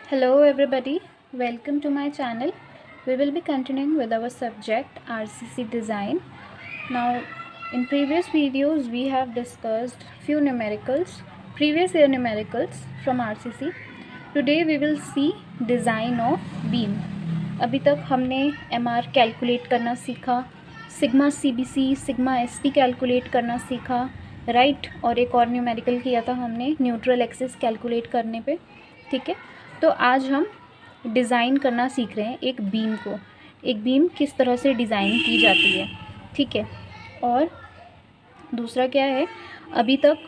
Hello everybody, welcome to my channel. We will be continuing with our subject RCC design. Now in previous videos we have discussed few numericals, previous year numericals from RCC. Today we will see design of beam. अभी तक हमने MR calculate करना सीखा, sigma CBC, sigma ST calculate करना सीखा, right. और एक और न्यूमेरिकल किया था हमने न्यूट्रल एक्सिस कैलकुलेट करने पे, ठीक है। तो आज हम डिज़ाइन करना सीख रहे हैं एक बीम को, एक बीम किस तरह से डिज़ाइन की जाती है, ठीक है। और दूसरा क्या है, अभी तक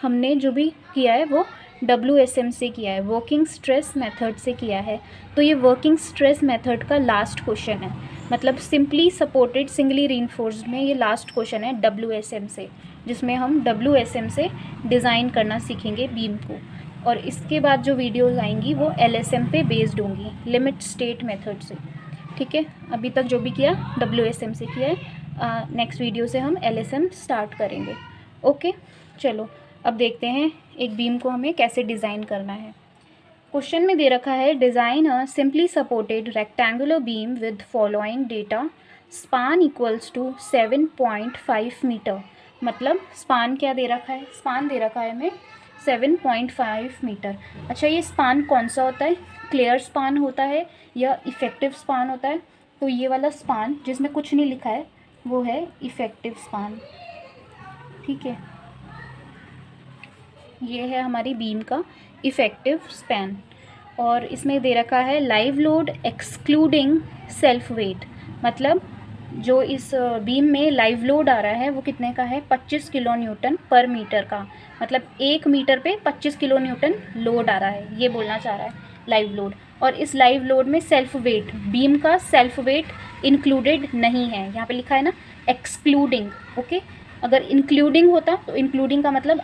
हमने जो भी किया है वो WSM से किया है, वर्किंग स्ट्रेस मेथड से किया है। तो ये वर्किंग स्ट्रेस मेथड का लास्ट क्वेश्चन है, मतलब सिंपली सपोर्टेड सिंगली रीइंफोर्स्ड में ये लास्ट क्वेश्चन है WSM से, जिसमें हम WSM से डिज़ाइन करना सीखेंगे बीम को। और इसके बाद जो वीडियोज़ आएंगी वो LSM पे बेस्ड होंगी, लिमिट स्टेट मेथड से, ठीक है। अभी तक जो भी किया WSM से किया है, नेक्स्ट वीडियो से हम LSM स्टार्ट करेंगे। ओके, चलो अब देखते हैं एक बीम को हमें कैसे डिज़ाइन करना है। क्वेश्चन में दे रखा है design a simply supported rectangular beam with following data, span equals to 7.5 metre. मतलब स्पान क्या दे रखा है, स्पान दे रखा है हमें 7.5 मीटर। अच्छा, ये स्पान कौन सा होता है, क्लियर स्पान होता है या इफ़ेक्टिव स्पान होता है? तो ये वाला स्पान जिसमें कुछ नहीं लिखा है वो है इफ़ेक्टिव स्पान, ठीक है। ये है हमारी बीम का इफ़ेक्टिव स्पैन। और इसमें दे रखा है live load excluding self weight, मतलब जो इस बीम में लाइव लोड आ रहा है वो कितने का है, 25 किलो न्यूटन पर मीटर का। मतलब 1 मीटर पे 25 किलो न्यूटन लोड आ रहा है, ये बोलना चाह रहा है लाइव लोड। और इस लाइव लोड में सेल्फ वेट, बीम का सेल्फ वेट इंक्लूडेड नहीं है, यहाँ पे लिखा है ना एक्सक्लूडिंग, ओके। अगर इंक्लूडिंग होता तो इंक्लूडिंग का मतलब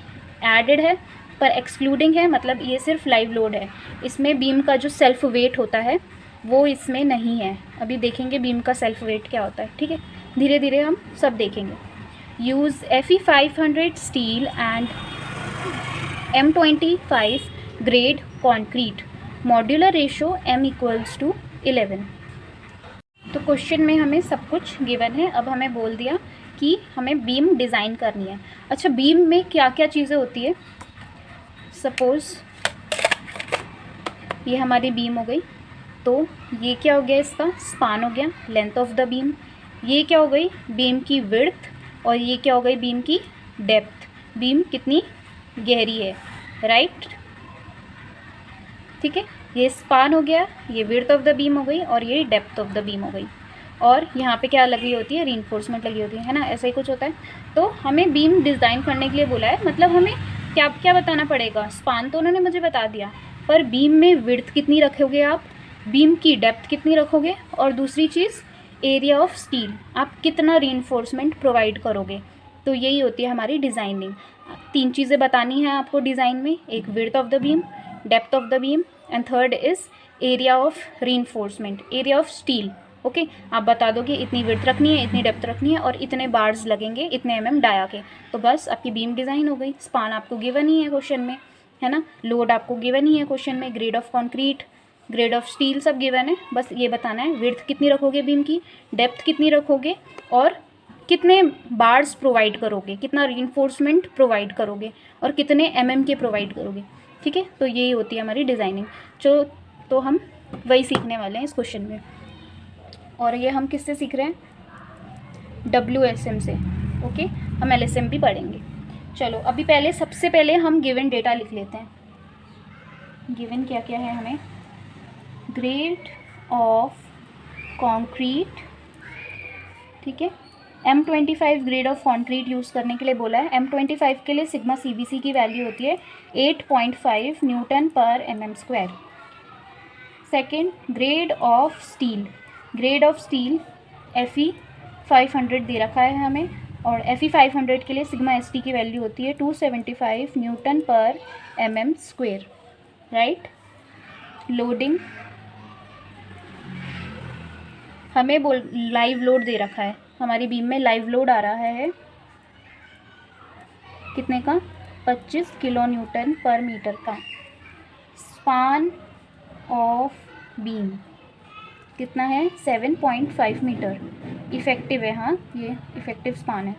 एडेड है, पर एक्सक्लूडिंग है मतलब ये सिर्फ लाइव लोड है। इसमें बीम का जो सेल्फ वेट होता है वो इसमें नहीं है। अभी देखेंगे बीम का सेल्फ वेट क्या होता है, ठीक है। धीरे धीरे हम सब देखेंगे। Use FE 500 steel and M25 grade concrete, modular ratio M=11। तो क्वेश्चन में हमें सब कुछ गिवन है। अब हमें बोल दिया कि हमें बीम डिज़ाइन करनी है। अच्छा, बीम में क्या क्या चीज़ें होती है, सपोज़ ये हमारी बीम हो गई, तो ये क्या हो गया, इसका स्पान हो गया, लेंथ ऑफ द बीम। ये क्या हो गई, बीम की विड्थ। और ये क्या हो गई, बीम की डेप्थ, बीम कितनी गहरी है, राइट, ठीक है। ये स्पान हो गया, ये विड्थ ऑफ द बीम हो गई, और ये डेप्थ ऑफ द बीम हो गई। और यहाँ पे क्या लगी होती है, रीइंफोर्समेंट लगी होती है ना, ऐसा ही कुछ होता है। तो हमें बीम डिज़ाइन करने के लिए बोला है, मतलब हमें क्या क्या बताना पड़ेगा। स्पान तो उन्होंने मुझे बता दिया, पर बीम में विड्थ कितनी रखोगे आप, बीम की डेप्थ कितनी रखोगे, और दूसरी चीज़ एरिया ऑफ स्टील, आप कितना रीइंफोर्समेंट प्रोवाइड करोगे। तो यही होती है हमारी डिज़ाइनिंग। 3 चीज़ें बतानी है आपको डिज़ाइन में, एक width of the beam, depth of the beam, and third is area of reinforcement, area of steel, okay. आप बता दो कि इतनी विड्थ रखनी है, इतनी डेप्थ रखनी है, और इतने बार्स लगेंगे, इतने डाया के, तो बस आपकी बीम डिज़ाइन हो गई। स्पान आपको गिवन ही है क्वेश्चन में, है ना, लोड आपको गिवन ही है क्वेश्चन में, grade of concrete, grade of steel सब गिवन है। बस ये बताना है विड्थ कितनी रखोगे बीम की, डेप्थ कितनी रखोगे, और कितने बार्स प्रोवाइड करोगे, कितना रीइंफोर्समेंट प्रोवाइड करोगे, और कितने के प्रोवाइड करोगे, ठीक है। तो यही होती है हमारी डिज़ाइनिंग। तो हम वही सीखने वाले हैं इस क्वेश्चन में। और ये हम किससे सीख रहे हैं, WSM से, ओके। हम LSM भी पढ़ेंगे। चलो अभी पहले, सबसे पहले हम गिवन डेटा लिख लेते हैं। गिवन क्या क्या है हमें, ग्रेड ऑफ कंक्रीट, ठीक है। M25 grade of concrete use करने के लिए बोला है। M25 के लिए सिग्मा CBC की वैल्यू होती है 8.5 न्यूटन पर mm²। Second, grade of steel, grade of steel FE 500 दे रखा है हमें, और FE 500 के लिए सिग्मा ST की वैल्यू होती है 275 न्यूटन पर mm², राइट। लोडिंग, हमें लाइव लोड दे रखा है, हमारी बीम में लाइव लोड आ रहा है कितने का, 25 किलो न्यूटन पर मीटर का। स्पान ऑफ बीम कितना है 7.5 मीटर। इफ़ेक्टिव है, हाँ ये इफ़ेक्टिव स्पान है।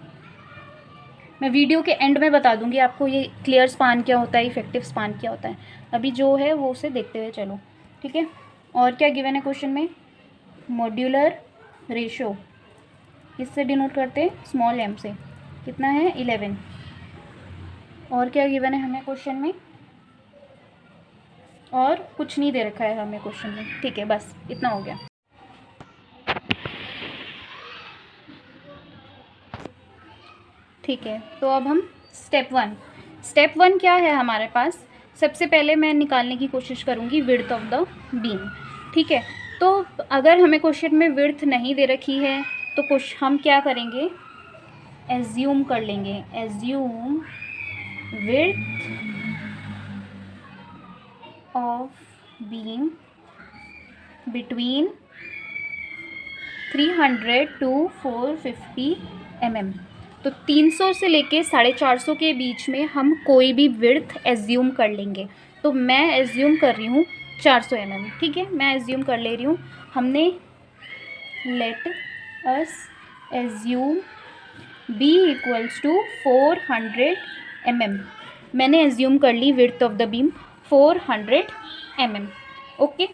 मैं वीडियो के एंड में बता दूंगी आपको ये क्लियर स्पान क्या होता है, इफ़ेक्टिव स्पान क्या होता है। अभी जो है वो उसे देखते हुए चलो, ठीक है। और क्या गिवन है क्वेश्चन में, मॉड्यूलर रेशो किससे डिनोट करते हैं, स्मॉल एम से, कितना है 11। और क्या गिवन है हमें क्वेश्चन में, और कुछ नहीं दे रखा है हमें क्वेश्चन में, ठीक है बस इतना हो गया। ठीक है, तो अब हम स्टेप वन क्या है हमारे पास। सबसे पहले मैं निकालने की कोशिश करूँगी विड्थ ऑफ द बीम, ठीक है। तो अगर हमें क्वेश्चन में विड्थ नहीं दे रखी है तो कुछ हम क्या करेंगे, एज्यूम कर लेंगे, assume width of beam between 300 to 450 mm। तो 300 से लेके 450 के बीच में हम कोई भी विड्थ एज्यूम कर लेंगे। तो मैं एज्यूम कर रही हूँ 400 mm, ठीक है, मैं एज्यूम कर ले रही हूँ। हमने let us assume b equals to 400 mm। मैंने एज्यूम कर ली width of the beam 400 mm, okay.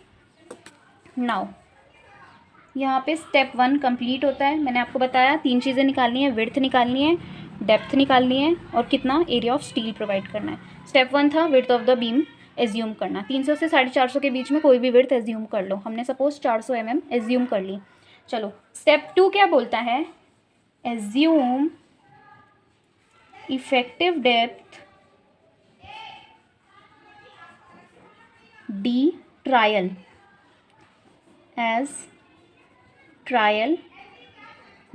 Now यहाँ पे स्टेप 1 कंप्लीट होता है। मैंने आपको बताया 3 चीज़ें निकालनी है, विड्थ निकालनी है, डेप्थ निकालनी है, और कितना एरिया ऑफ स्टील प्रोवाइड करना है। स्टेप 1 था width of the beam assume करना, 300 से 450 के बीच में कोई भी विड्थ एज्यूम कर लो। हमने सपोज 400 mm एज्यूम कर ली। चलो स्टेप 2 क्या बोलता है, assume effective depth D trial as trial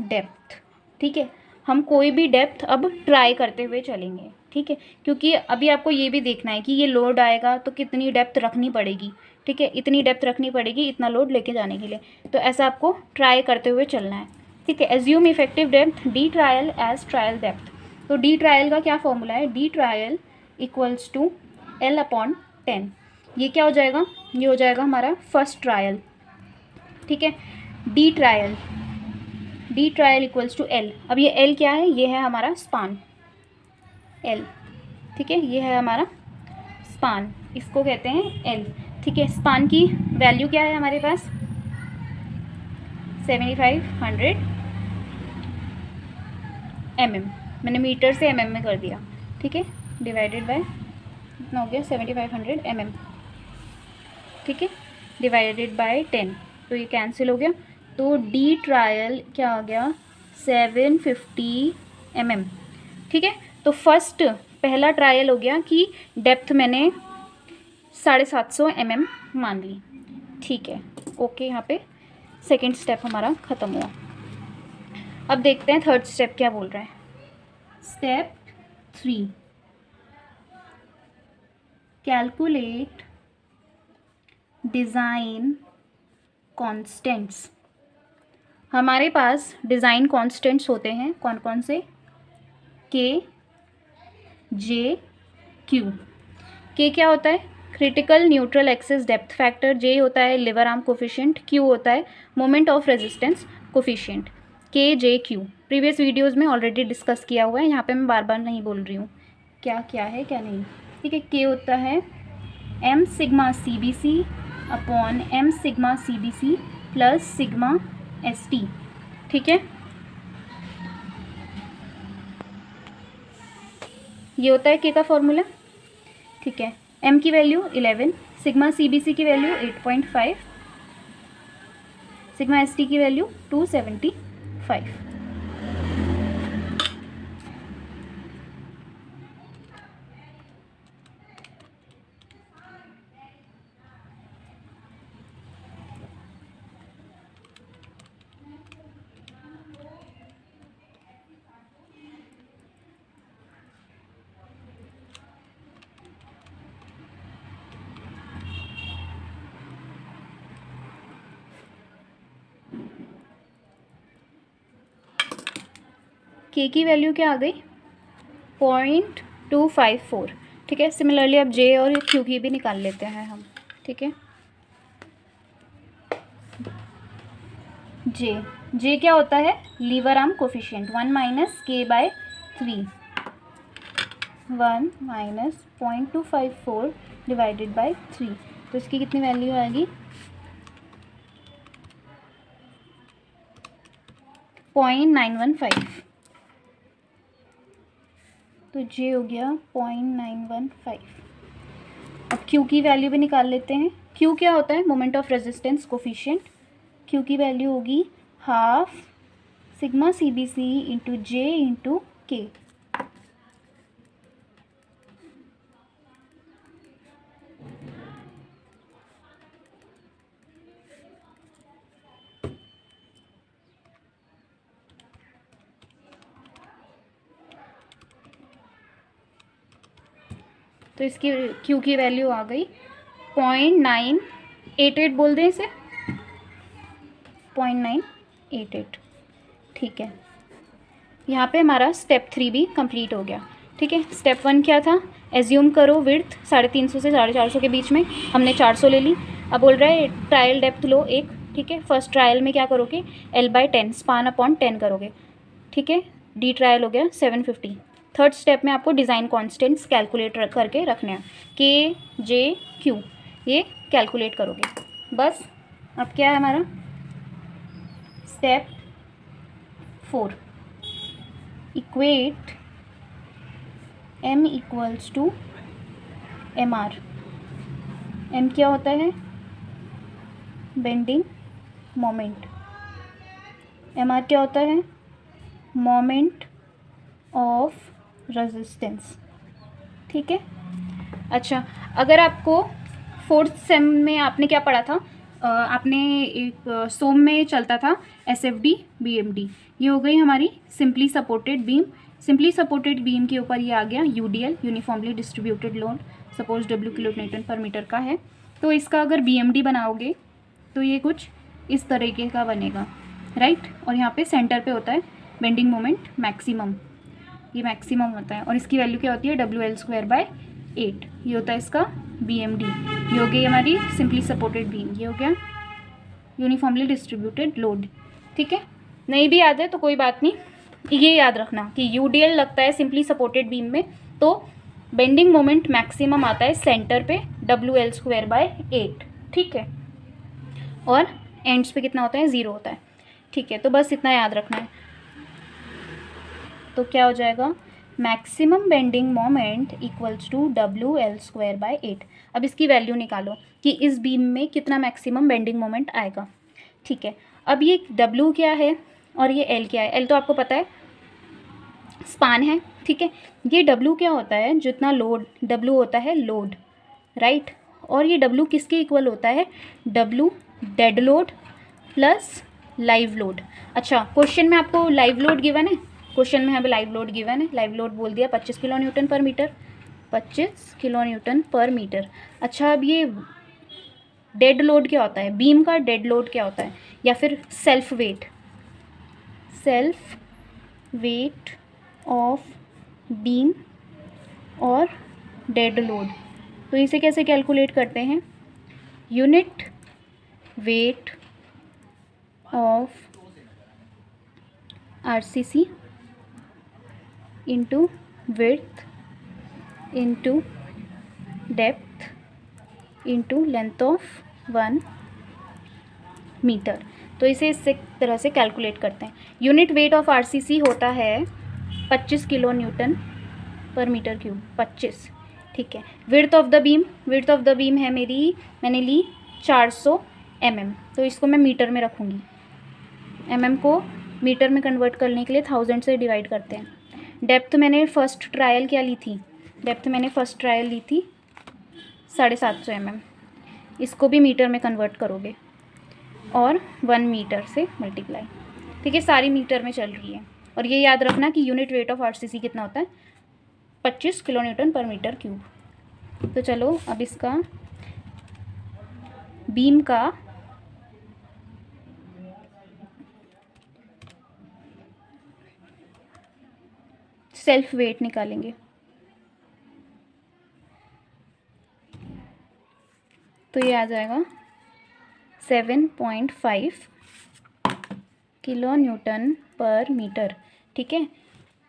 depth, ठीक है। हम कोई भी डेप्थ अब ट्राई करते हुए चलेंगे, ठीक है, क्योंकि अभी आपको ये भी देखना है कि ये लोड आएगा तो कितनी डेप्थ रखनी पड़ेगी, ठीक है, इतनी डेप्थ रखनी पड़ेगी इतना लोड लेके जाने के लिए। तो ऐसा आपको ट्राई करते हुए चलना है, ठीक है। Assume effective depth D trial as trial depth. तो डी ट्रायल का क्या फॉर्मूला है, D trial equals to L/10। ये क्या हो जाएगा, ये हो जाएगा हमारा फर्स्ट ट्रायल, ठीक है। D trial equals to L। अब ये L क्या है, ये है हमारा स्पान L, ठीक है, ये है हमारा स्पान, इसको कहते हैं L, ठीक है। स्पान की वैल्यू क्या है हमारे पास, 7500 mm। मैंने मीटर से mm में कर दिया, ठीक है, डिवाइडेड बाय कितना हो गया 7500 mm, ठीक है, डिवाइडेड बाय 10, तो ये कैंसिल हो गया। तो डी ट्रायल क्या आ गया 750 mm, ठीक है। तो फर्स्ट पहला ट्रायल हो गया कि डेप्थ मैंने 750 mm मान ली, ठीक है, ओके। यहाँ पे सेकंड स्टेप हमारा ख़त्म हुआ। अब देखते हैं थर्ड स्टेप क्या बोल रहा है। Step 3, calculate design constants. हमारे पास डिज़ाइन कॉन्स्टेंट्स होते हैं कौन कौन से, के, जे, क्यू। के क्या होता है, critical neutral axis depth factor, J होता है लिवर आर्म कोफिशिएंट, क्यू होता है मोमेंट ऑफ रेजिस्टेंस कोफिशिएंट। के, जे, क्यू प्रीवियस वीडियोस में ऑलरेडी डिस्कस किया हुआ है, यहाँ पे मैं बार बार नहीं बोल रही हूँ क्या क्या है क्या नहीं, ठीक है। के होता है m sigma CBC upon m sigma CBC plus sigma ST, ठीक है। ये होता है के का फॉर्मूला, ठीक है। m की वैल्यू 11, सिग्मा CBC की वैल्यू 8.5, सिग्मा ST की वैल्यू 275। के की वैल्यू क्या आ गई 0.254, ठीक है। सिमिलरली अब जे और क्यू की भी निकाल लेते हैं हम, ठीक है। जे, जे क्या होता है, lever arm coefficient, 1 - k/3, 1 - 0.254 divided by 3, तो इसकी कितनी वैल्यू आएगी, 0.915, तो जे हो गया 0.915। अब क्यू की वैल्यू भी निकाल लेते हैं। क्यू क्या होता है, moment of resistance coefficient. Q की वैल्यू होगी half sigma CBC into J into के। तो इसकी क्यू की वैल्यू आ गई 0.988, बोल दें इसे 0.988। ठीक है, यहाँ पे हमारा स्टेप 3 भी कंप्लीट हो गया। ठीक है, स्टेप 1 क्या था, एज्यूम करो विड्थ 350 से 450 के बीच में, हमने 400 ले ली। अब बोल रहा है ट्रायल डेप्थ लो एक। ठीक है, फर्स्ट ट्रायल में क्या करोगे, L/10 स्पान अपॉन 10 करोगे। ठीक है, डी ट्रायल हो गया 750। थर्ड स्टेप में आपको डिज़ाइन कॉन्स्टेंट्स कैलकुलेट करके रखने हैं, के जे क्यू, ये कैलकुलेट करोगे बस। अब क्या है हमारा step 4, equate M equals to MR। M क्या होता है, बेंडिंग मोमेंट। MR क्या होता है, मोमेंट ऑफ रेजिस्टेंस। ठीक है, अच्छा, अगर आपको 4th सेम में आपने क्या पढ़ा था, आपने एक सोम में चलता था SFD BMD, ये हो गई हमारी simply supported beam. Simply supported beam के ऊपर ये आ गया UDL, uniformly distributed load, suppose W kN/m का है। तो इसका अगर BMD बनाओगे तो ये कुछ इस तरीके का बनेगा, राइट। और यहाँ पे सेंटर पे होता है बेंडिंग मोमेंट मैक्सिमम, ये मैक्सिमम होता है, और इसकी वैल्यू क्या होती है, WL²/8, ये होता है इसका BMD। ये हो गई हमारी सिंपली सपोर्टेड बीम, ये हो गया यूनिफॉर्मली डिस्ट्रीब्यूटेड लोड। ठीक है, नहीं भी याद है तो कोई बात नहीं, ये याद रखना कि UDL लगता है सिंपली सपोर्टेड बीम में, तो बेंडिंग मोमेंट मैक्सिमम आता है सेंटर पे WL²/8। ठीक है, और एंड्स पे कितना होता है, 0 होता है। ठीक है, तो बस इतना याद रखना है। तो क्या हो जाएगा, maximum bending moment equals to WL²/8। अब इसकी वैल्यू निकालो कि इस बीम में कितना मैक्सिमम बेंडिंग मोमेंट आएगा। ठीक है, अब ये W क्या है और ये L क्या है। L तो आपको पता है स्पान है। ठीक है, ये W क्या होता है, जितना लोड W होता है लोड, राइट। और ये W किसके इक्वल होता है, W dead load plus live load. अच्छा, क्वेश्चन में आपको लाइव लोड गिवन है, क्वेश्चन में यहाँ पे लाइव लोड गिवन है, लाइव लोड बोल दिया 25 kN/m, 25 kN/m। अच्छा, अब ये डेड लोड क्या होता है, बीम का डेड लोड क्या होता है, या फिर सेल्फ वेट ऑफ बीम और डेड लोड। तो इसे कैसे कैलकुलेट करते हैं, unit weight of RCC into width into depth into length of 1 metre. तो इसे इस तरह से कैलकुलेट करते हैं। यूनिट वेट ऑफ RCC होता है 25 kN/m³, 25। ठीक है, विड्थ ऑफ द बीम है मेरी, मैंने ली 400 mm, तो इसको मैं मीटर में रखूँगी। mm को मीटर में कन्वर्ट करने के लिए 1000 से डिवाइड करते हैं। डेप्थ मैंने फर्स्ट ट्रायल क्या ली थी, डेप्थ मैंने फर्स्ट ट्रायल ली थी 750 mm, इसको भी मीटर में कन्वर्ट करोगे और 1 मीटर से मल्टीप्लाई। ठीक है, सारी मीटर में चल रही है। और ये याद रखना कि यूनिट वेट ऑफ RCC कितना होता है, 25 kN/m³। तो चलो अब इसका बीम का सेल्फ वेट निकालेंगे। तो ये आ जाएगा 7.5 किलो न्यूटन पर मीटर। ठीक है,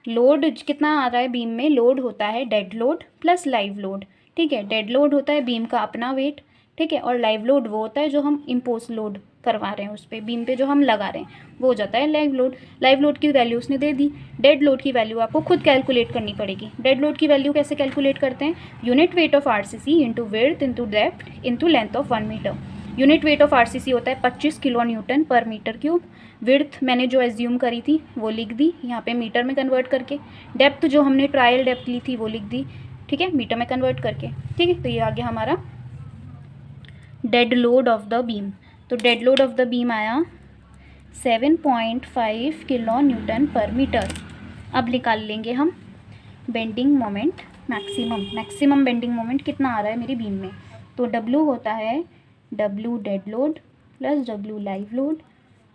लोड कितना आ रहा है बीम में, लोड होता है dead load plus live load. ठीक है, डेड लोड होता है बीम का अपना वेट, ठीक है, और लाइव लोड वो होता है जो हम इम्पोज लोड करवा रहे हैं उस पर, बीम पे जो हम लगा रहे हैं वो हो जाता है लाइव लोड। लाइव लोड की वैल्यू उसने दे दी, डेड लोड की वैल्यू आपको खुद कैलकुलेट करनी पड़ेगी। डेड लोड की वैल्यू कैसे कैलकुलेट करते हैं, unit weight of RCC into width into depth into length of 1 metre. Unit weight of RCC होता है 25 kilo newton per metre cube. Width मैंने जो एज्यूम करी थी वो लिख दी यहाँ पे मीटर में कन्वर्ट करके। डेप्थ जो हमने ट्रायल डेप्थ ली थी वो लिख दी, ठीक है, मीटर में कन्वर्ट करके। ठीक है, तो ये आ गया हमारा dead load of the beam. तो dead load of the beam आया 7.5 किलो न्यूटन पर मीटर। अब निकाल लेंगे हम bending moment maximum bending moment कितना आ रहा है मेरी बीम में। तो W होता है W dead load plus W live load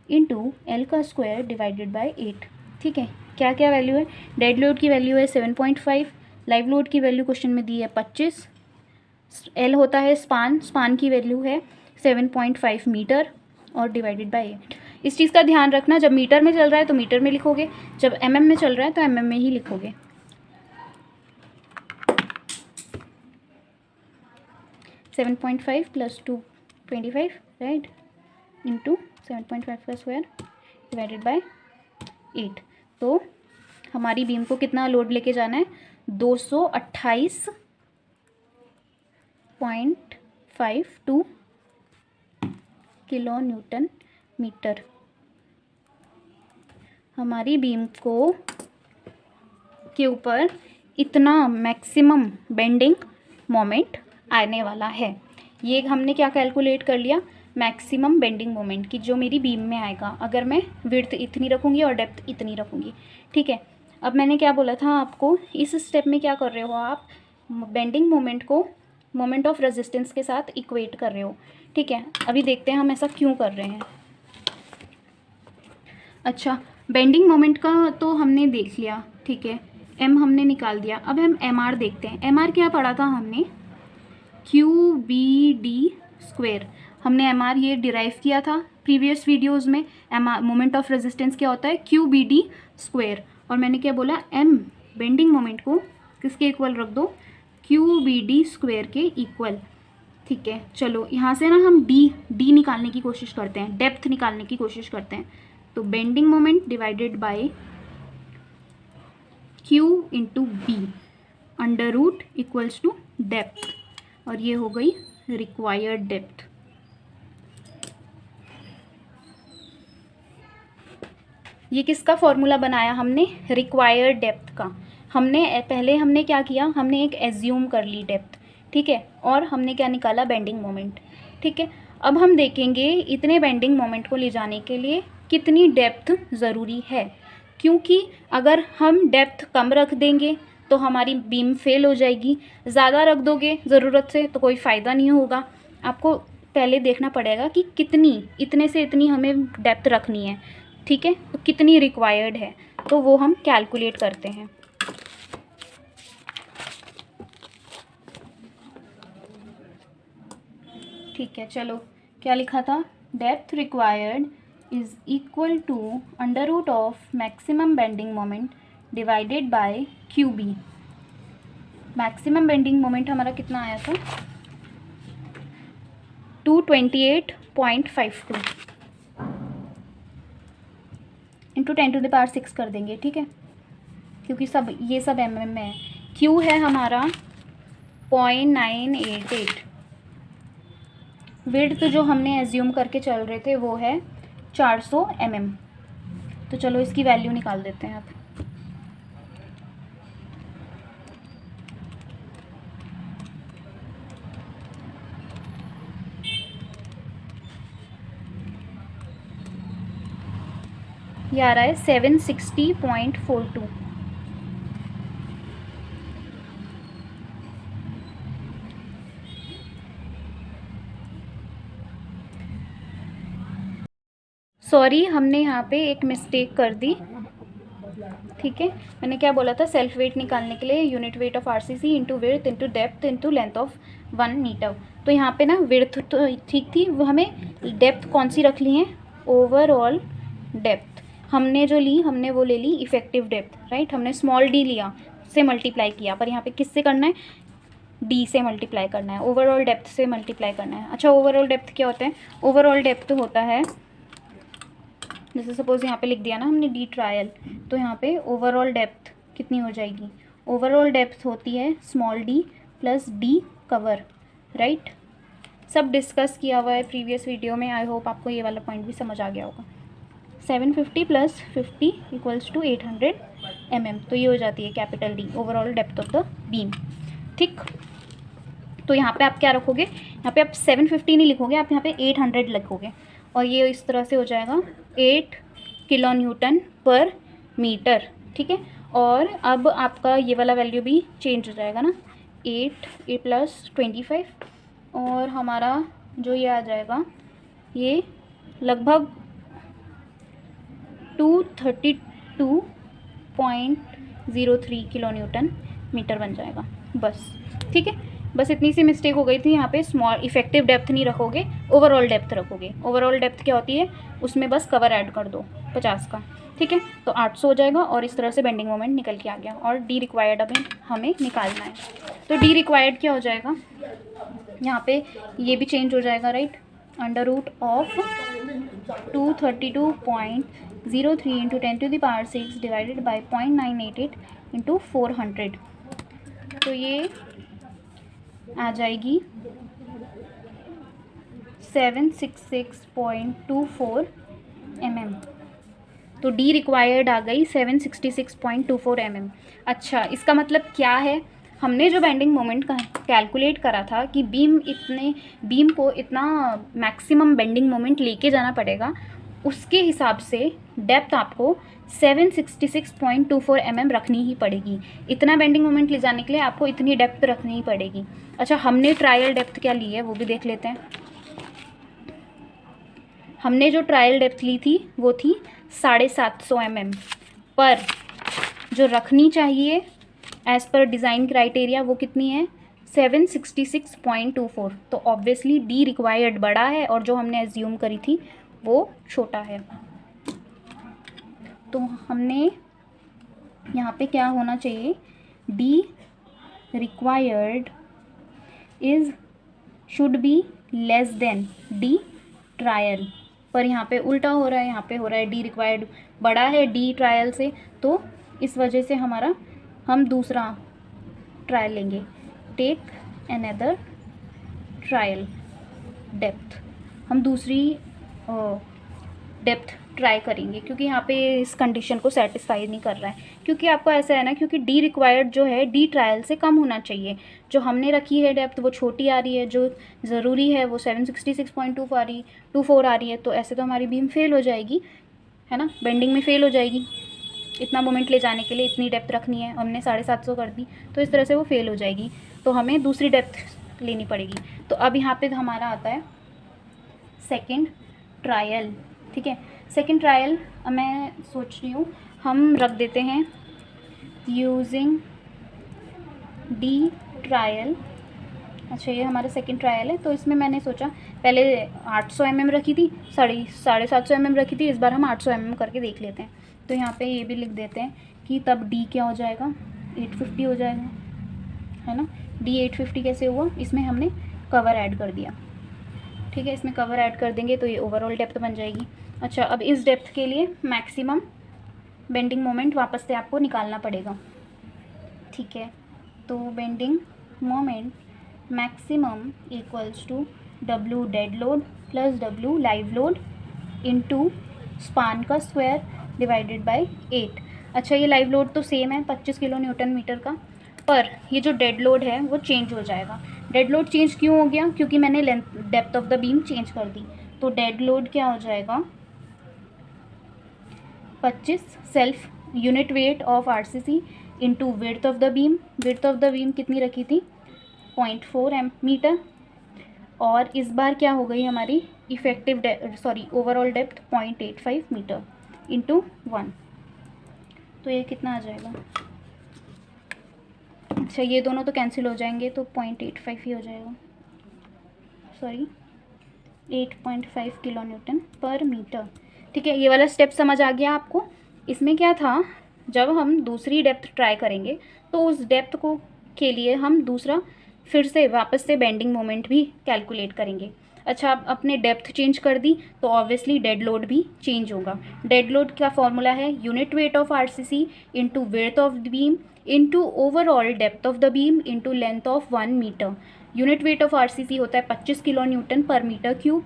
into L का स्क्वायर डिवाइडेड बाय 8। ठीक है, क्या क्या वैल्यू है, डेड लोड की वैल्यू है 7.5, लाइव लोड की वैल्यू क्वेश्चन में दी है 25, L होता है स्पान की वैल्यू है 7.5 मीटर और डिवाइडेड बाय 8। इस चीज़ का ध्यान रखना, जब मीटर में चल रहा है तो मीटर में लिखोगे, जब mm में चल रहा है तो mm में ही लिखोगे। 7.5 प्लस 225 राइट इंटू 7.5 का स्क्वायर डिवाइडेड बाय 8। तो हमारी बीम को कितना लोड लेके जाना है, 228.52 किलो न्यूटन मीटर। हमारी बीम को के ऊपर इतना मैक्सिमम बेंडिंग मोमेंट आने वाला है। ये हमने क्या कैलकुलेट कर लिया, मैक्सिमम बेंडिंग मोमेंट की जो मेरी बीम में आएगा अगर मैं विड्थ इतनी रखूँगी और डेप्थ इतनी रखूँगी। ठीक है, अब मैंने क्या बोला था आपको, इस स्टेप में क्या कर रहे हो आप, बेंडिंग मोमेंट को मोमेंट ऑफ रेजिस्टेंस के साथ इक्वेट कर रहे हो। ठीक है, अभी देखते हैं हम ऐसा क्यों कर रहे हैं। अच्छा, बेंडिंग मोमेंट का तो हमने देख लिया, ठीक है, m हमने निकाल दिया। अब हम mr देखते हैं। mr क्या पढ़ा था हमने, QBD स्क्वायर। हमने mr ये डिराइव किया था प्रीवियस वीडियोस में। mr मोमेंट ऑफ रेजिस्टेंस क्या होता है, QBD स्क्वायर। और मैंने क्या बोला, m बेंडिंग मोमेंट को किसके इक्वल रख दो, QBD स्क्वायर के इक्वल। ठीक है, चलो यहाँ से ना हम d निकालने की कोशिश करते हैं, डेप्थ निकालने की कोशिश करते हैं। तो bending moment divided by Q into B under root equals to depth, और ये हो गई रिक्वायर्ड डेप्थ। ये किसका फॉर्मूला बनाया हमने, रिक्वायर्ड डेप्थ का। हमने क्या किया, हमने एक एज्यूम कर ली डेप्थ, ठीक है, और हमने क्या निकाला, बेंडिंग मोमेंट। ठीक है, अब हम देखेंगे इतने बेंडिंग मोमेंट को ले जाने के लिए कितनी डेप्थ ज़रूरी है, क्योंकि अगर हम डेप्थ कम रख देंगे तो हमारी बीम फेल हो जाएगी, ज़्यादा रख दोगे ज़रूरत से तो कोई फ़ायदा नहीं होगा। आपको पहले देखना पड़ेगा कि कितनी, इतने से इतनी हमें डेप्थ रखनी है। ठीक है, तो कितनी रिक्वायर्ड है तो वो हम कैलकुलेट करते हैं। ठीक है, चलो क्या लिखा था, depth required is equal to under root of maximum bending moment divided by QB। Maximum bending moment हमारा कितना आया था, 228.52 इंटू 10⁶ कर देंगे। ठीक है, क्योंकि ये सब mm में है। Q है हमारा 0.988। विड्थ जो हमने एज्यूम करके चल रहे थे वो है 400 mm। तो चलो इसकी वैल्यू निकाल देते हैं अब। ये आ रहा है 760.42। सॉरी, हमने यहाँ पे एक मिस्टेक कर दी। ठीक है, मैंने क्या बोला था, सेल्फ वेट निकालने के लिए unit weight of RCC into width into depth into length of 1 metre. तो यहाँ पे ना विड्थ तो ठीक थी, वो हमें डेप्थ कौन सी रख ली है, ओवरऑल डेप्थ हमने जो ली, हमने वो ले ली इफेक्टिव डेप्थ, राइट। हमने स्मॉल डी लिया, से मल्टीप्लाई किया, पर यहाँ पे किससे करना है, डी से मल्टीप्लाई करना है, ओवरऑल डेप्थ से मल्टीप्लाई करना है। अच्छा, ओवरऑल डेप्थ क्या होता है, ओवरऑल डेप्थ होता है, जैसे सपोज यहाँ पे लिख दिया ना हमने डी ट्रायल, तो यहाँ पे ओवरऑल डेप्थ कितनी हो जाएगी, ओवरऑल डेप्थ होती है small D plus D cover, right. सब डिस्कस किया हुआ है प्रीवियस वीडियो में, आई होप आपको ये वाला पॉइंट भी समझ आ गया होगा। 750 प्लस 50 इक्वल्स टू 800 mm, तो ये हो जाती है capital D, overall depth of the beam, ठीक। तो यहाँ पे आप क्या रखोगे, यहाँ पे आप 750 नहीं लिखोगे, आप यहाँ पे 800 लिखोगे, और ये इस तरह से हो जाएगा 8 किलो न्यूटन पर मीटर, ठीक है। और अब आपका ये वाला वैल्यू भी चेंज हो जाएगा ना, 8 प्लस 25, और हमारा जो ये आ जाएगा ये लगभग 232.03 किलो न्यूटन मीटर बन जाएगा, बस, ठीक है। बस इतनी सी मिस्टेक हो गई थी, यहाँ पे स्मॉल इफेक्टिव डेप्थ नहीं रखोगे, ओवरऑल डेप्थ रखोगे। ओवरऑल डेप्थ क्या होती है, उसमें बस कवर ऐड कर दो 50 का, ठीक है। तो 800 हो जाएगा, और इस तरह से बेंडिंग मोमेंट निकल के आ गया, और डी रिक्वायर्ड अभी हमें निकालना है। तो डी रिक्वायर्ड क्या हो जाएगा, यहाँ पे ये भी चेंज हो जाएगा, right, under root of 232.03 into 10⁻6 divided by 0.988 into 400, तो ये आ जाएगी 766.24 mm। तो डी रिक्वायर्ड आ गई 766.24 mm। अच्छा, इसका मतलब क्या है, हमने जो बेंडिंग मोमेंट का कैलकुलेट करा था कि बीम को इतना मैक्सिमम बेंडिंग मोमेंट लेके जाना पड़ेगा, उसके हिसाब से डेप्थ आपको 766.24 mm रखनी ही पड़ेगी। इतना बेंडिंग मोमेंट ले जाने के लिए आपको इतनी डेप्थ रखनी ही पड़ेगी। अच्छा, हमने ट्रायल डेप्थ क्या ली है वो भी देख लेते हैं। हमने जो ट्रायल डेप्थ ली थी वो थी 750 mm, पर जो रखनी चाहिए एज़ पर डिज़ाइन क्राइटेरिया वो कितनी है, 766.24। तो ऑब्वियसली डी रिक्वायर्ड बड़ा है, और जो हमने एज्यूम करी थी वो छोटा है। तो हमने यहाँ पे क्या होना चाहिए, D required should be less than D trial, पर यहाँ पे उल्टा हो रहा है, यहाँ पे हो रहा है डी रिक्वायर्ड बड़ा है डी ट्रायल से, तो इस वजह से हम दूसरा ट्रायल लेंगे, टेक अनदर ट्रायल डेप्थ, हम दूसरी डेप्थ ट्राई करेंगे, क्योंकि यहाँ पे इस कंडीशन को सेटिस्फाई नहीं कर रहा है। क्योंकि आपको ऐसा है ना, क्योंकि डी रिक्वायर्ड जो है डी ट्रायल से कम होना चाहिए, जो हमने रखी है डेप्थ वो छोटी आ रही है, जो ज़रूरी है वो 766.24 आ रही है, तो ऐसे तो हमारी बीम फेल हो जाएगी, है ना, बेंडिंग में फेल हो जाएगी। इतना मोमेंट ले जाने के लिए इतनी डेप्थ रखनी है, हमने 750 कर दी, तो इस तरह से वो फेल हो जाएगी, तो हमें दूसरी डेप्थ लेनी पड़ेगी। तो अब यहाँ पे हमारा आता है सेकंड ट्रायल, ठीक है। सेकंड ट्रायल मैं सोच रही हूँ हम रख देते हैं यूजिंग डी ट्रायल। अच्छा, ये हमारा सेकंड ट्रायल है, तो इसमें मैंने सोचा पहले 800 mm रखी थी, 750 mm रखी थी, इस बार हम 800 mm करके देख लेते हैं। तो यहाँ पे ये भी लिख देते हैं कि तब डी क्या हो जाएगा, 850 हो जाएगा, है ना। डी 850 कैसे हुआ, इसमें हमने कवर ऐड कर दिया, ठीक है, इसमें कवर ऐड कर देंगे तो ये ओवरऑल डेप्थ बन जाएगी। अच्छा, अब इस डेप्थ के लिए मैक्सिमम बेंडिंग मोमेंट वापस से आपको निकालना पड़ेगा, ठीक है। तो bending moment maximum equals to W dead load plus W live load into span का स्क्वायर डिवाइडेड बाय 8। अच्छा, ये लाइव लोड तो सेम है 25 किलो न्यूटन मीटर का, पर ये जो डेड लोड है वो चेंज हो जाएगा। डेड लोड चेंज क्यों हो गया, क्योंकि मैंने depth of the beam change कर दी। तो डेड लोड क्या हो जाएगा, 25 self unit weight of RCC into width of the beam. Width of the beam कितनी रखी थी, 0.4 मीटर, और इस बार क्या हो गई हमारी effective overall depth 0.85 metre into 1। तो ये कितना आ जाएगा, अच्छा ये दोनों तो कैंसिल हो जाएंगे, तो 0.85 ही हो जाएगा, 8.5 किलो न्यूटन पर मीटर। ठीक है, ये वाला स्टेप समझ आ गया आपको। इसमें क्या था, जब हम दूसरी डेप्थ ट्राई करेंगे तो उस डेप्थ को के लिए हम दूसरा फिर से वापस से बेंडिंग मोमेंट भी कैलकुलेट करेंगे। अच्छा, आप अपने डेप्थ चेंज कर दी तो ऑब्वियसली डेड लोड भी चेंज होगा। डेड लोड का फॉर्मूला है unit weight of RCC into width of the beam into overall depth of the beam into length of 1 metre. Unit weight of RCC होता है 25 kilo newton per metre cube.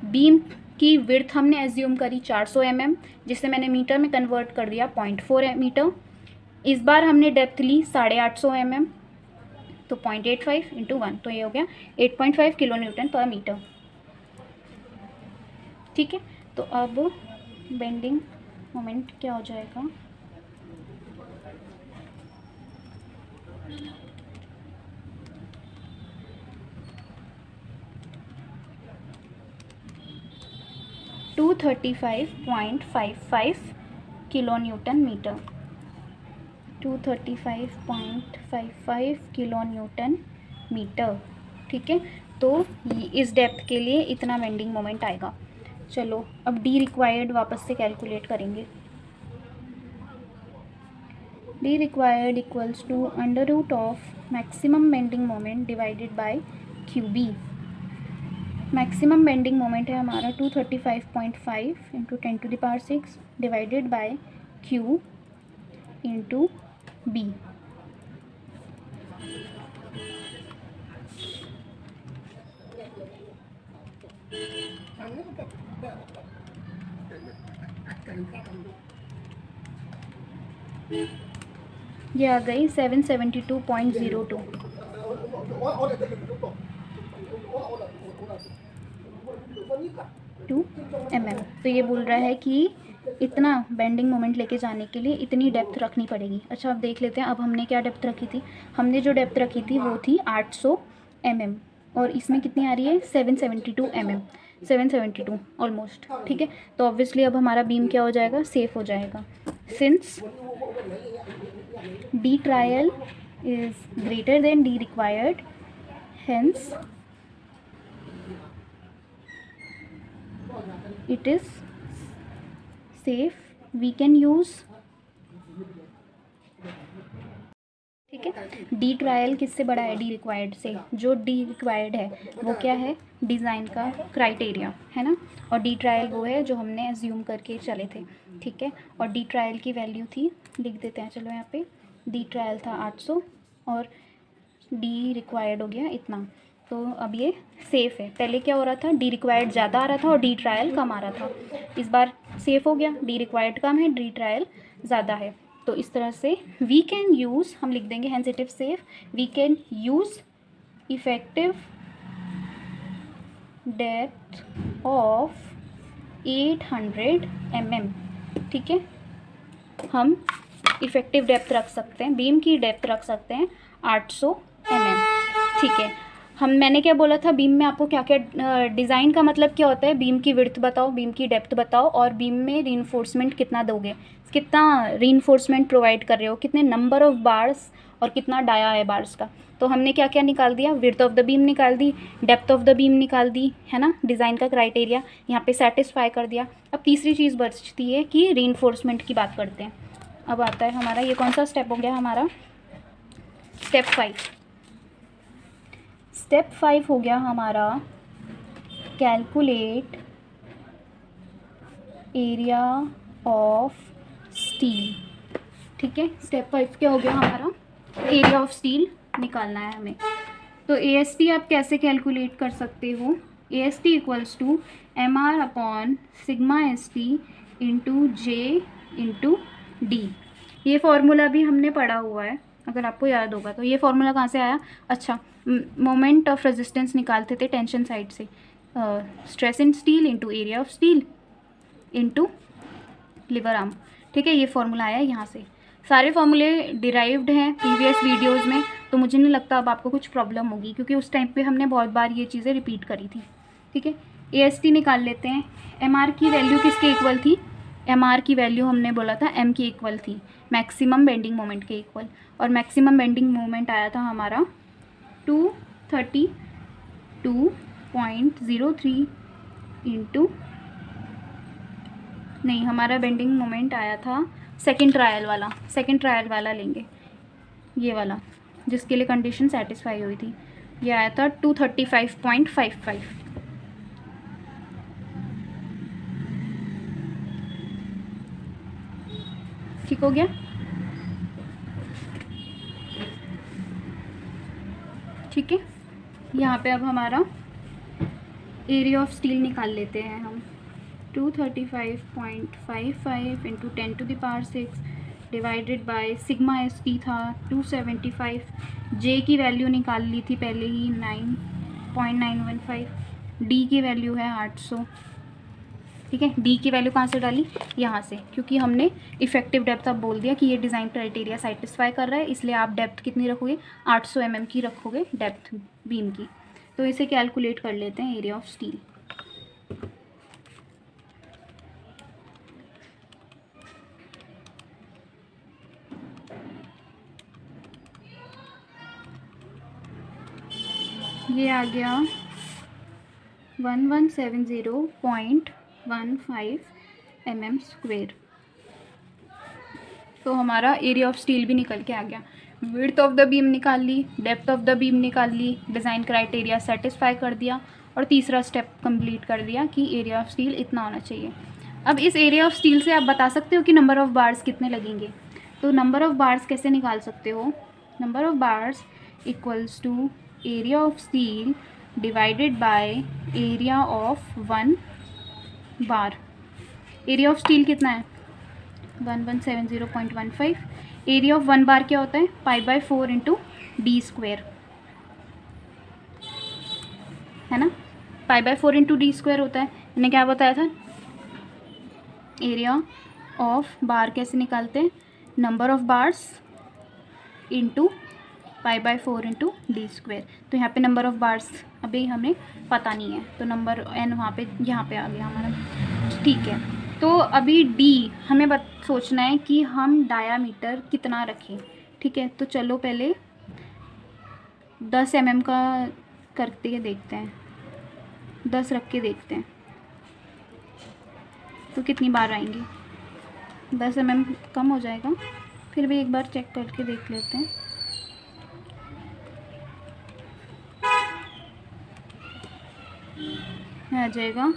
Beam की width हमने assume करी 400 mm, जिसे मैंने metre में convert कर दिया 0.4 मीटर। इस बार हमने डेप्थ ली 850 mm, तो 0.85 इंटू 1, तो ये हो गया 8.5 किलो न्यूटन पर मीटर। ठीक है, तो अब बेंडिंग मोमेंट क्या हो जाएगा, two 35.55 kilo newton metre, 235.55 kilo newton metre. ठीक है, तो इस डेप्थ के लिए इतना बेंडिंग मोमेंट आएगा। चलो अब डी रिक्वायर्ड वापस से कैलकुलेट करेंगे। D required equals to under root of maximum bending moment divided by Q B. Maximum bending moment है हमारा 235.5 into 10⁶ divided by Q into B. ये आ गई 772.02 mm। तो ये बोल रहा है कि इतना बेंडिंग मोमेंट लेके जाने के लिए इतनी डेप्थ रखनी पड़ेगी। अच्छा, अब देख लेते हैं अब हमने क्या डेप्थ रखी थी। हमने जो डेप्थ रखी थी वो थी 800 mm, और इसमें कितनी आ रही है 772 mm, 772 ऑलमोस्ट। ठीक है, तो ऑब्वियसली अब हमारा बीम क्या हो जाएगा, सेफ हो जाएगा। Since D trial is greater than D required, hence it is safe, we can use। ठीक है, डी ट्रायल किससे बड़ा है, डी रिक्वायर्ड से। जो डी रिक्वायर्ड है वो क्या है, डिज़ाइन का क्राइटेरिया है ना, और डी ट्रायल वो है जो हमने एज्यूम करके चले थे। ठीक है, और डी ट्रायल की वैल्यू थी, लिख देते हैं चलो यहाँ पे, डी ट्रायल था 800 और डी रिक्वायर्ड हो गया इतना। तो अब ये सेफ़ है। पहले क्या हो रहा था, डी रिक्वायर्ड ज़्यादा आ रहा था और डी ट्रायल कम आ रहा था। इस बार सेफ़ हो गया, डी रिक्वायर्ड कम है, डी ट्रायल ज़्यादा है। तो इस तरह से वी कैन यूज़, हम लिख देंगे hence it is safe, we can use effective depth of 800 mm। ठीक है, हम इफ़ेक्टिव डेप्थ रख सकते हैं, बीम की डेप्थ रख सकते हैं 800 mm। ठीक है, मैंने क्या बोला था, बीम में आपको क्या क्या डिज़ाइन का मतलब क्या होता है, बीम की विड्थ बताओ, बीम की डेप्थ बताओ, और बीम में रीइंफोर्समेंट कितना दोगे, कितना रीइंफोर्समेंट प्रोवाइड कर रहे हो, कितने नंबर ऑफ बार्स और कितना डाया है बार्स का। तो हमने क्या क्या निकाल दिया, विड्थ ऑफ द बीम निकाल दी, डेप्थ ऑफ द बीम निकाल दी, है ना, डिज़ाइन का क्राइटेरिया यहाँ पे सेटिस्फाई कर दिया। अब तीसरी चीज़ बचती है कि रीइंफोर्समेंट की बात करते हैं। अब आता है हमारा, ये कौन सा स्टेप हो गया हमारा, स्टेप 5। स्टेप 5 हो गया हमारा कैलकुलेट एरिया ऑफ स्टील। ठीक है, स्टेप 5 क्या हो गया हमारा, एरिया ऑफ स्टील निकालना है हमें। तो AST आप कैसे कैलकुलेट कर सकते हो, AST equals to MR upon sigma ST into J into D। ये फॉर्मूला भी हमने पढ़ा हुआ है, अगर आपको याद होगा तो। ये फॉर्मूला कहाँ से आया, अच्छा, मोमेंट ऑफ रेजिस्टेंस निकालते थे टेंशन साइड से, stress in steel into area of steel into liver arm. ठीक है, ये फॉर्मूला आया यहाँ से। सारे फॉर्मूले डिराइव्ड हैं प्रीवियस वीडियोस में, तो मुझे नहीं लगता अब आपको कुछ प्रॉब्लम होगी, क्योंकि उस टाइम पे हमने बहुत बार ये चीज़ें रिपीट करी थी। ठीक है, AST निकाल लेते हैं। MR की वैल्यू किसके इक्वल थी, MR की वैल्यू हमने बोला था M की इक्वल थी, मैक्सिमम बेंडिंग मोमेंट के इक्वल, और मैक्सिमम बेंडिंग मोमेंट आया था हमारा 232.03 इंटू नहीं, हमारा बेंडिंग मोमेंट आया था सेकंड ट्रायल वाला लेंगे, ये वाला जिसके लिए कंडीशन सेटिस्फाई हुई थी, ये आया था 235.55। ठीक हो गया। ठीक है, यहाँ पे अब हमारा एरिया ऑफ स्टील निकाल लेते हैं हम। 235.55 into 10⁻6 divided by sigma S T था 275, जे की वैल्यू निकाल ली थी पहले ही 9.915, डी की वैल्यू है 800। ठीक है, डी की वैल्यू कहाँ से डाली, यहाँ से, क्योंकि हमने इफेक्टिव डेप्थ अब बोल दिया कि ये डिज़ाइन क्राइटेरिया सेटिस्फाई कर रहा है, इसलिए आप डेप्थ कितनी रखोगे, 800 mm की रखोगे डेप्थ बीम की। तो इसे कैलकुलेट कर लेते हैं एरिया ऑफ स्टील। ये आ गया 1170.15 mm²। तो हमारा एरिया ऑफ स्टील भी निकल के आ गया। विड्थ ऑफ द बीम निकाल ली, डेप्थ ऑफ द बीम निकाल ली, डिज़ाइन क्राइटेरिया सेटिस्फाई कर दिया, और तीसरा स्टेप कंप्लीट कर दिया कि एरिया ऑफ स्टील इतना होना चाहिए। अब इस एरिया ऑफ स्टील से आप बता सकते हो कि नंबर ऑफ़ बार्स कितने लगेंगे। तो नंबर ऑफ़ बार्स कैसे निकाल सकते हो, number of bars equals to area of steel divided by area of 1 bar. Area of steel कितना है, 1170.15। एरिया ऑफ 1 बार क्या होता है, π/4 इंटू d², है ना, π/4 इंटू d² होता है। मैंने क्या बताया था, एरिया ऑफ बार कैसे निकालते हैं, number of bars into π/4 into d²। तो यहाँ पे नंबर ऑफ बार्स अभी हमें पता नहीं है, तो नंबर n वहाँ पे यहाँ पे आ गया हमारा। ठीक है, तो अभी डी हमें सोचना है कि हम डायामीटर कितना रखें। ठीक है, तो चलो पहले 10 mm का करके देखते हैं, 10 रख के देखते हैं तो कितनी बार आएंगी। 10 mm कम हो जाएगा, फिर भी एक बार चेक करके देख लेते हैं। आ जाएगा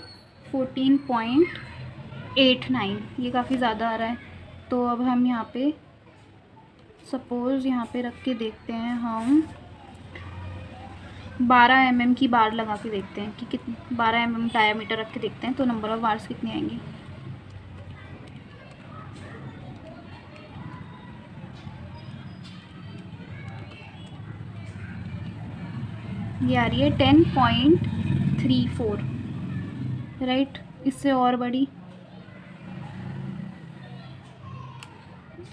14.89, ये काफ़ी ज़्यादा आ रहा है। तो अब हम यहाँ पे सपोज़ यहाँ पे रख के देखते हैं, हम 12 mm की बार लगा के देखते हैं कि कितनी, 12 mm डायामीटर रख के देखते हैं तो नंबर ऑफ़ बार्स कितनी आएंगी। ये आ रही है 10.34, राइट। इससे और बड़ी,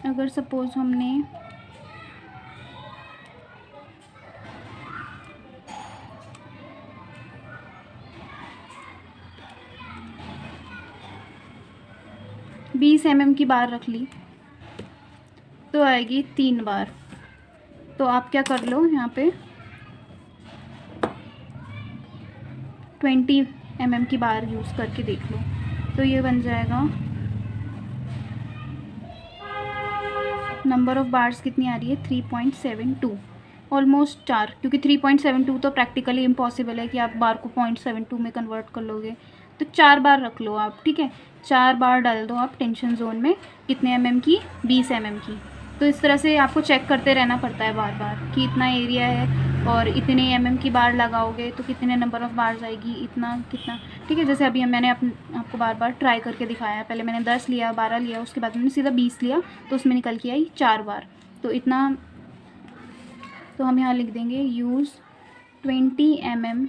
अगर सपोज हमने बीस mm की बार रख ली तो आएगी 3 बार। तो आप क्या कर लो, यहाँ पे 20 mm की बार यूज़ करके देख लो, तो ये बन जाएगा, नंबर ऑफ़ बार्स कितनी आ रही है 3.72, ऑलमोस्ट 4, क्योंकि 3.72 तो प्रैक्टिकली इम्पॉसिबल है कि आप बार को 0.72 में कन्वर्ट कर लोगे, तो 4 बार रख लो आप। ठीक है, 4 बार डाल दो आप टेंशन जोन में, कितने mm की, 20 mm की। तो इस तरह से आपको चेक करते रहना पड़ता है बार बार कि इतना एरिया है और इतने mm की बार लगाओगे तो कितने नंबर ऑफ़ बार्स आएगी, इतना कितना। ठीक है, जैसे अभी मैंने आपको बार बार ट्राई करके दिखाया, पहले मैंने 10 लिया, 12 लिया, उसके बाद मैंने सीधा 20 लिया, तो उसमें निकल के आई 4 बार। तो इतना, तो हम यहाँ लिख देंगे use 20 mm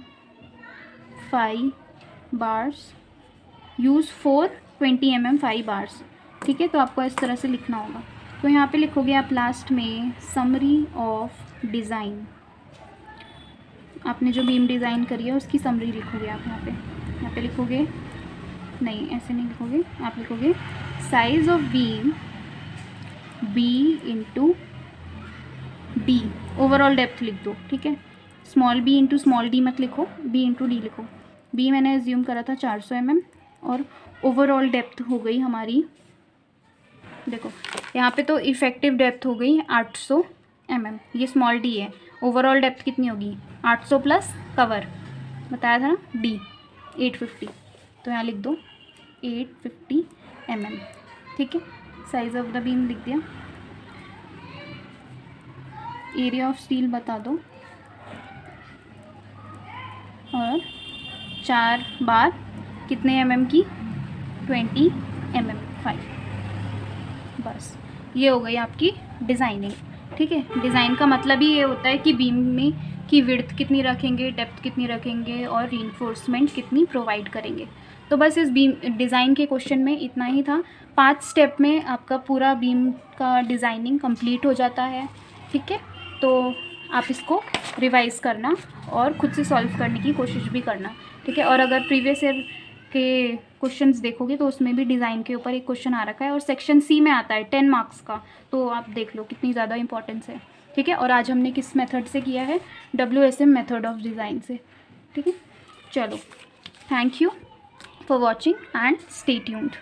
5 bars, use for 20 mm 5 bars. ठीक है, तो आपको इस तरह से लिखना होगा। तो यहाँ पे लिखोगे आप लास्ट में समरी ऑफ डिज़ाइन, आपने जो बीम डिज़ाइन करी है उसकी समरी लिखोगे आप यहाँ पे लिखोगे, नहीं ऐसे नहीं लिखोगे, आप लिखोगे size of beam B into D, overall depth लिख दो। ठीक है, small B into small D मत लिखो, बी इंटू डी लिखो। बी मैंने एज्यूम करा था 400 mm, और ओवरऑल डेप्थ हो गई हमारी, देखो यहाँ पे तो इफ़ेक्टिव डेप्थ हो गई 800 mm, ये स्मॉल डी है। ओवरऑल डेप्थ कितनी होगी 800 प्लस कवर बताया था ना डी 850, तो यहाँ लिख दो 850 mm, ठीक है। साइज ऑफ द बीम लिख दिया, एरिया ऑफ स्टील बता दो, और 4 बार कितने mm की 20 mm 5, बस ये हो गई आपकी डिज़ाइनिंग, ठीक है। डिज़ाइन का मतलब ही ये होता है कि बीम में की विड्थ कितनी रखेंगे, डेप्थ कितनी रखेंगे और रीइंफोर्समेंट कितनी प्रोवाइड करेंगे। तो बस इस बीम डिज़ाइन के क्वेश्चन में इतना ही था। 5 स्टेप में आपका पूरा बीम का डिज़ाइनिंग कंप्लीट हो जाता है, ठीक है। तो आप इसको रिवाइज करना और खुद से सॉल्व करने की कोशिश भी करना, ठीक है। और अगर प्रीवियस ईयर के क्वेश्चंस देखोगे तो उसमें भी डिज़ाइन के ऊपर एक क्वेश्चन आ रखा है और सेक्शन सी में आता है 10 मार्क्स का, तो आप देख लो कितनी ज़्यादा इंपॉर्टेंस है, ठीक है। और आज हमने किस मेथड से किया है, WSM मेथड ऑफ डिज़ाइन से, ठीक है। चलो, thank you for watching and stay tuned.